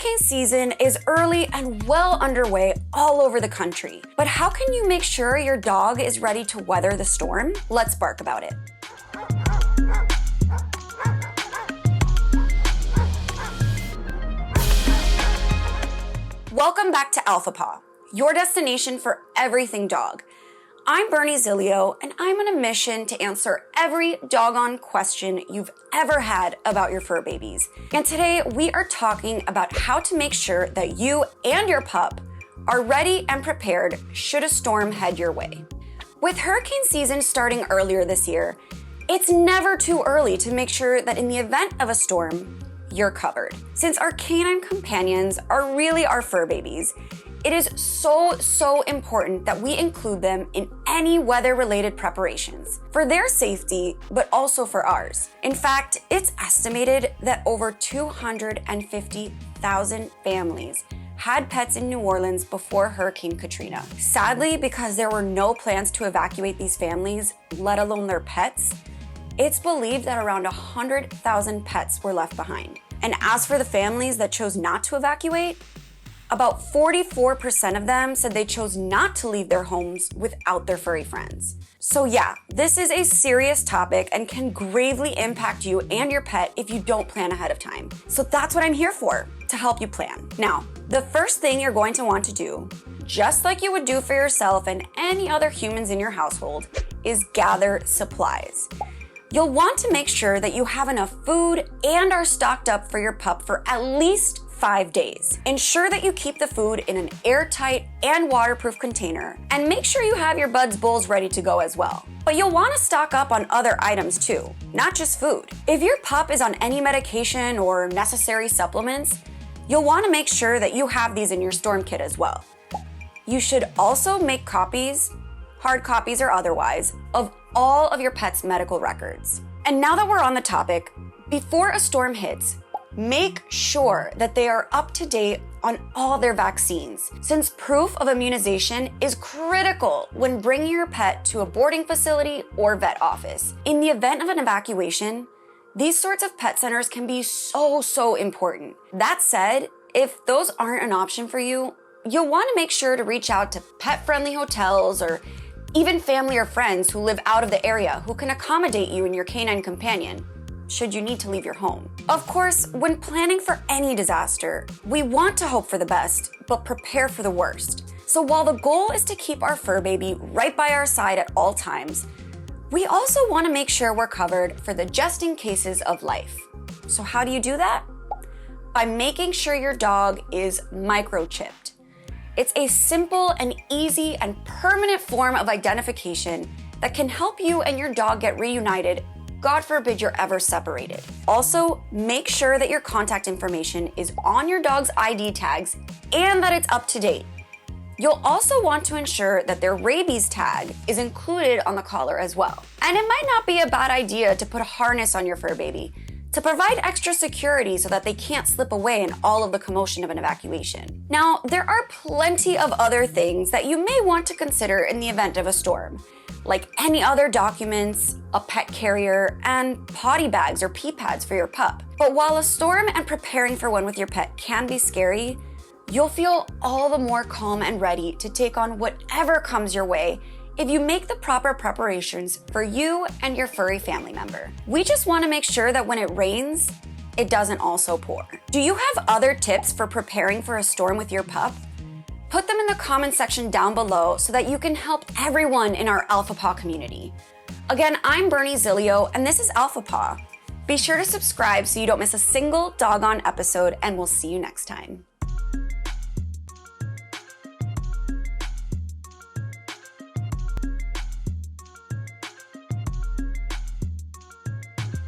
Hurricane season is early and well underway all over the country. But how can you make sure your dog is ready to weather the storm? Let's bark about it. Welcome back to Alpha Paw, your destination for everything dog. I'm Bernie Zilio, and I'm on a mission to answer every doggone question you've ever had about your fur babies. And today we are talking about how to make sure that you and your pup are ready and prepared should a storm head your way. With hurricane season starting earlier this year, it's never too early to make sure that in the event of a storm, you're covered. Since our canine companions are really our fur babies, it is so important that we include them in any weather-related preparations for their safety, but also for ours. In fact, it's estimated that over 250,000 families had pets in New Orleans before Hurricane Katrina. Sadly, because there were no plans to evacuate these families, let alone their pets, it's believed that around 100,000 pets were left behind. And as for the families that chose not to evacuate, about 44% of them said they chose not to leave their homes without their furry friends. So yeah, this is a serious topic and can gravely impact you and your pet if you don't plan ahead of time. So that's what I'm here for, to help you plan. Now, the first thing you're going to want to do, just like you would do for yourself and any other humans in your household, is gather supplies. You'll want to make sure that you have enough food and are stocked up for your pup for at least 5 days. Ensure that you keep the food in an airtight and waterproof container, and make sure you have your Buds bowls ready to go as well. But you'll want to stock up on other items too, not just food. If your pup is on any medication or necessary supplements, you'll want to make sure that you have these in your storm kit as well. You should also make copies, hard copies or otherwise, of all of your pet's medical records. And now that we're on the topic, before a storm hits, make sure that they are up to date on all their vaccines, since proof of immunization is critical when bringing your pet to a boarding facility or vet office. In the event of an evacuation, these sorts of pet centers can be so important. That said, if those aren't an option for you, you'll want to make sure to reach out to pet-friendly hotels or even family or friends who live out of the area who can accommodate you and your canine companion should you need to leave your home. Of course, when planning for any disaster, we want to hope for the best, but prepare for the worst. So while the goal is to keep our fur baby right by our side at all times, we also want to make sure we're covered for the just in cases of life. So how do you do that? By making sure your dog is microchipped. It's a simple and easy and permanent form of identification that can help you and your dog get reunited. God forbid you're ever separated. Also, make sure that your contact information is on your dog's ID tags and that it's up to date. You'll also want to ensure that their rabies tag is included on the collar as well. And it might not be a bad idea to put a harness on your fur baby to provide extra security so that they can't slip away in all of the commotion of an evacuation. Now, there are plenty of other things that you may want to consider in the event of a storm, like any other documents, a pet carrier, and potty bags or pee pads for your pup. But while a storm and preparing for one with your pet can be scary, you'll feel all the more calm and ready to take on whatever comes your way if you make the proper preparations for you and your furry family member. We just want to make sure that when it rains, it doesn't also pour. Do you have other tips for preparing for a storm with your pup? Put them in the comment section down below so that you can help everyone in our Alpha Paw community. Again, I'm Bernie Zilio, and this is Alpha Paw. Be sure to subscribe so you don't miss a single doggone episode, and we'll see you next time.